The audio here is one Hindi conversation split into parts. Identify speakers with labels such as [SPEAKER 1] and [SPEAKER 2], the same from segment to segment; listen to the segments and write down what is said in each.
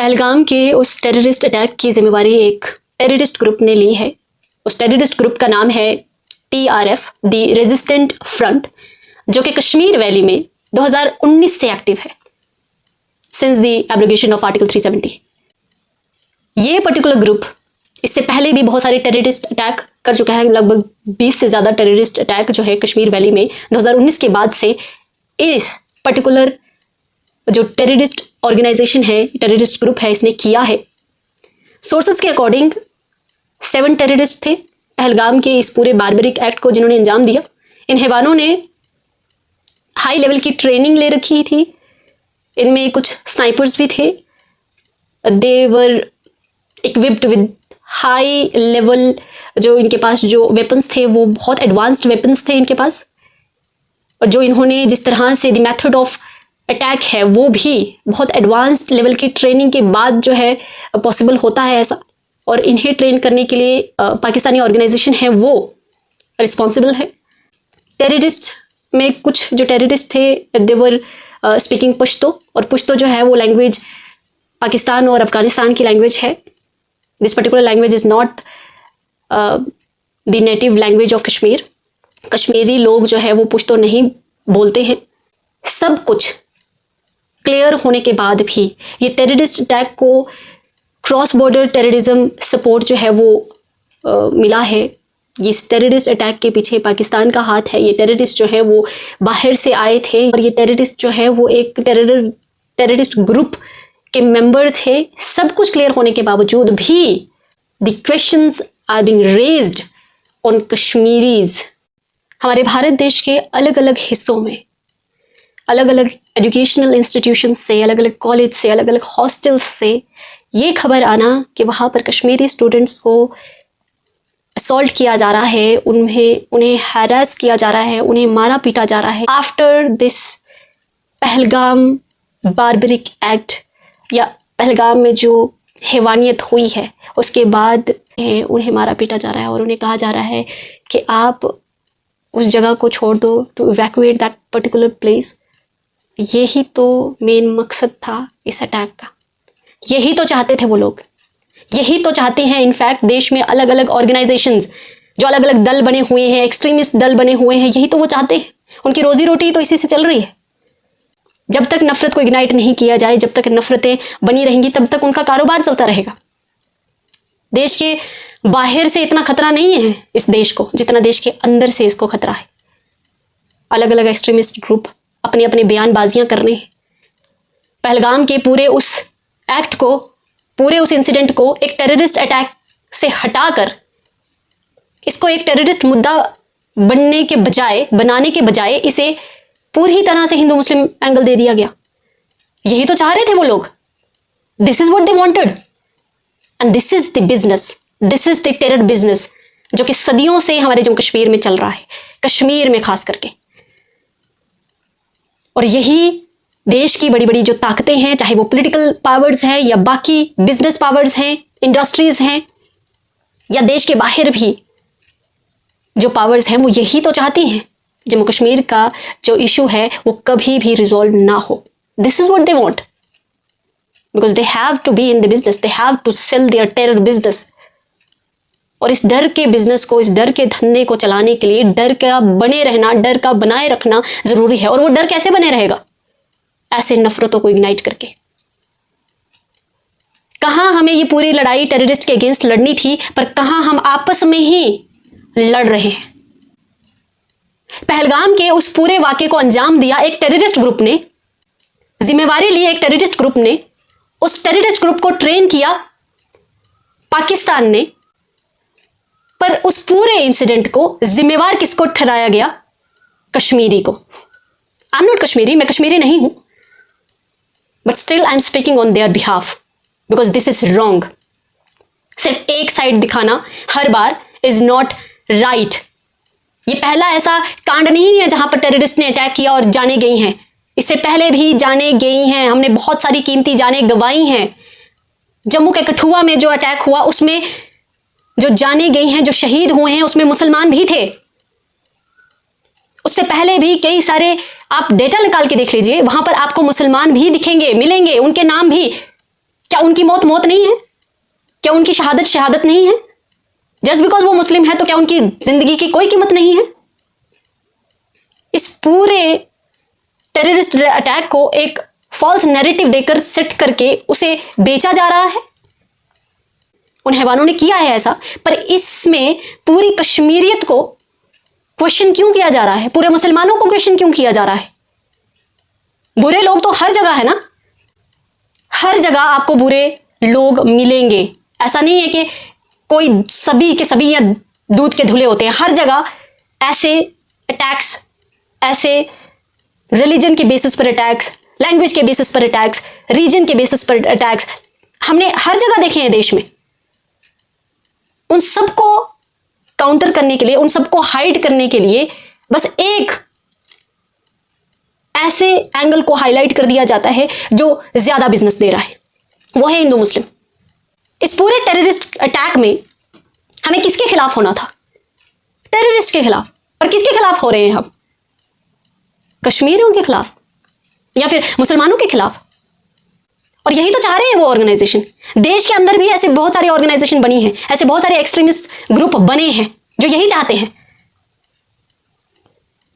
[SPEAKER 1] पहलगाम के उस टेररिस्ट अटैक की जिम्मेवारी एक टेररिस्ट ग्रुप ने ली है। उस टेररिस्ट ग्रुप का नाम है TRF, दी रेजिस्टेंट फ्रंट, जो कि कश्मीर वैली में 2019 से एक्टिव है, since the abrogation of article 370। ये पर्टिकुलर ग्रुप इससे पहले भी बहुत सारे टेररिस्ट अटैक कर चुका है। लगभग 20 से ज़्यादा टेररिस्ट अटैक जो है कश्मीर वैली में 2019 के बाद से इस पर्टिकुलर जो टेररिस्ट ऑर्गेनाइजेशन है, टेररिस्ट ग्रुप है, इसने किया है। सोर्सेस के अकॉर्डिंग 7 टेररिस्ट थे पहलगाम के इस पूरे बारबरिक एक्ट को जिन्होंने अंजाम दिया। इन हैवानों ने हाई लेवल की ट्रेनिंग ले रखी थी। इनमें कुछ स्नाइपर्स भी थे। दे वर इक्विप्ड विद हाई लेवल, जो इनके पास जो वेपन्स थे वो बहुत एडवांस्ड वेपन्स थे इनके पास। और जो इन्होंने जिस तरह से द मेथड ऑफ अटैक है वो भी बहुत एडवांस्ड लेवल की ट्रेनिंग के बाद जो है पॉसिबल होता है ऐसा। और इन्हें ट्रेन करने के लिए पाकिस्तानी ऑर्गेनाइजेशन है वो रिस्पॉन्सिबल है। टेररिस्ट में कुछ जो टेररिस्ट थे देवर स्पीकिंग पश्तो, और पश्तो जो है वो लैंग्वेज पाकिस्तान और अफगानिस्तान की लैंग्वेज है। This particular language is not the native language of Kashmir. Kashmiri लोग जो है वो पश्तो नहीं बोलते हैं। सब कुछ क्लियर होने के बाद भी ये टेररिस्ट अटैक को क्रॉस बॉर्डर टेररिज्म सपोर्ट जो है वो मिला है। इस टेररिस्ट अटैक के पीछे पाकिस्तान का हाथ है। ये टेररिस्ट जो है वो बाहर से आए थे और ये टेररिस्ट जो है वो एक टेररिस्ट ग्रुप के मेंबर थे। सब कुछ क्लियर होने के बावजूद भी the questions are being raised on Kashmiris. हमारे भारत देश के अलग अलग हिस्सों में अलग अलग एजुकेशनल इंस्टीट्यूशन से, अलग अलग कॉलेज से, अलग अलग हॉस्टल्स से ये खबर आना कि वहाँ पर कश्मीरी स्टूडेंट्स को असॉल्ट किया जा रहा है, उन्हें हैरास किया जा रहा है, उन्हें मारा पीटा जा रहा है। After this Pahalgam barbaric act या पहलगाम में जो हैवानियत हुई है उसके बाद उन्हें मारा पीटा जा रहा है और उन्हें कहा जा रहा है कि आप उस जगह को छोड़ दो, to evacuate that particular place. यही तो मेन मकसद था इस अटैक का। यही तो चाहते थे वो लोग, यही तो चाहते हैं। इनफैक्ट देश में अलग अलग ऑर्गेनाइजेशंस जो अलग अलग दल बने हुए हैं, एक्सट्रीमिस्ट दल बने हुए हैं, यही तो वो चाहते हैं। उनकी रोजी रोटी तो इसी से चल रही है। जब तक नफरत को इग्नाइट नहीं किया जाए, जब तक नफरतें बनी रहेंगी, तब तक उनका कारोबार चलता रहेगा। देश के बाहर से इतना खतरा नहीं है इस देश को जितना देश के अंदर से इसको खतरा है। अलग अलग एक्सट्रीमिस्ट ग्रुप अपनी अपनी बयानबाजियां कर रहे हैं। पहलगाम के पूरे उस एक्ट को, पूरे उस इंसिडेंट को एक टेररिस्ट अटैक से हटाकर इसको एक टेररिस्ट मुद्दा बनाने के बजाय इसे पूरी तरह से हिंदू मुस्लिम एंगल दे दिया गया। यही तो चाह रहे थे वो लोग। This is what they wanted and this is the business, this is the terror business जो कि सदियों से हमारे जम्मू कश्मीर में चल रहा है, कश्मीर में खास करके। और यही देश की बड़ी बड़ी जो ताकतें हैं, चाहे वो पॉलिटिकल पावर्स हैं या बाकी बिजनेस पावर्स हैं, इंडस्ट्रीज हैं, या देश के बाहर भी जो पावर्स हैं, वो यही तो चाहती हैं जम्मू कश्मीर का जो इशू है वो कभी भी रिजॉल्व ना हो। This is what they want because they have to be in the business, they have to sell their terror business. और इस डर के बिजनेस को, इस डर के धंधे को चलाने के लिए डर का बने रहना, डर का बनाए रखना जरूरी है। और वो डर कैसे बने रहेगा? ऐसे नफरतों को इग्नाइट करके। कहां हमें ये पूरी लड़ाई टेररिस्ट के अगेंस्ट लड़नी थी, पर कहां हम आपस में ही लड़ रहे हैं। पहलगाम के उस पूरे वाकये को अंजाम दिया एक टेररिस्ट ग्रुप ने, जिम्मेवारी ली एक टेररिस्ट ग्रुप ने, उस टेररिस्ट ग्रुप को ट्रेन किया पाकिस्तान ने। पर उस पूरे इंसिडेंट को जिम्मेवार किसको ठहराया गया? कश्मीरी को। आई एम नॉट कश्मीरी, मैं कश्मीरी नहीं हूं, but still I am speaking on their behalf because this is wrong. सिर्फ एक साइड दिखाना हर बार इज नॉट राइट। ये पहला ऐसा कांड नहीं है जहां पर टेररिस्ट ने अटैक किया और जाने गई हैं। इससे पहले भी जाने गई हैं। हमने बहुत सारी कीमती जाने गंवाई हैं। जम्मू के कठुआ में जो अटैक हुआ उसमें जो जाने गई हैं, जो शहीद हुए हैं, उसमें मुसलमान भी थे। उससे पहले भी कई सारे आप डेटा निकाल के देख लीजिए, वहां पर आपको मुसलमान भी दिखेंगे, मिलेंगे, उनके नाम भी क्या उनकी मौत मौत नहीं है? क्या उनकी शहादत शहादत नहीं है? जस्ट बिकॉज वो मुस्लिम है तो क्या उनकी जिंदगी की कोई कीमत नहीं है? इस पूरे टेररिस्ट अटैक को एक फॉल्स नैरेटिव देकर सेट करके उसे बेचा जा रहा है। उन हैवानों ने किया है ऐसा, पर इसमें पूरी कश्मीरियत को क्वेश्चन क्यों किया जा रहा है? पूरे मुसलमानों को क्वेश्चन क्यों किया जा रहा है? बुरे लोग तो हर जगह है ना, हर जगह आपको बुरे लोग मिलेंगे। ऐसा नहीं है कि कोई सभी के सभी या दूध के धुले होते हैं। हर जगह ऐसे अटैक्स, ऐसे रिलीजन के बेसिस पर अटैक्स, लैंग्वेज के बेसिस पर अटैक्स, रीजन के बेसिस पर अटैक्स हमने हर जगह देखे हैं देश में। उन सबको काउंटर करने के लिए, उन सबको हाइड करने के लिए बस एक ऐसे एंगल को हाईलाइट कर दिया जाता है जो ज्यादा बिजनेस दे रहा है, वो है हिंदू मुस्लिम। इस पूरे टेररिस्ट अटैक में हमें किसके खिलाफ होना था? टेररिस्ट के खिलाफ। और किसके खिलाफ हो रहे हैं हम? कश्मीरियों के खिलाफ या फिर मुसलमानों के खिलाफ। और यही तो चाह रहे हैं वो ऑर्गेनाइजेशन। देश के अंदर भी ऐसे बहुत सारी ऑर्गेनाइजेशन बनी है, ऐसे बहुत सारे एक्सट्रीमिस्ट ग्रुप बने हैं जो यही चाहते हैं।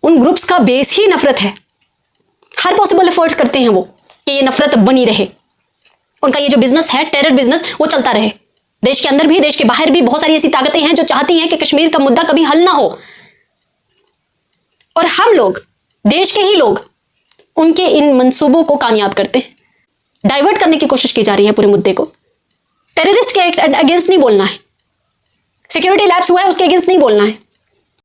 [SPEAKER 1] उन ग्रुप्स का बेस ही नफरत है। हर पॉसिबल एफर्ट्स करते हैं वो कि ये नफरत बनी रहे। उनका ये जो बिजनेस है, टेरर बिजनेस, वो चलता रहे। देश के अंदर भी, देश के बाहर भी बहुत सारी ऐसी ताकतें हैं जो चाहती हैं कि कश्मीर का मुद्दा कभी हल ना हो। और हम लोग, देश के ही लोग, उनके इन मंसूबों को कामयाब करते हैं। डाइवर्ट करने की कोशिश की जा रही है पूरे मुद्दे को। टेररिस्ट के अगेंस्ट नहीं बोलना है, सिक्योरिटी लैप्स हुआ है उसके अगेंस्ट नहीं बोलना है,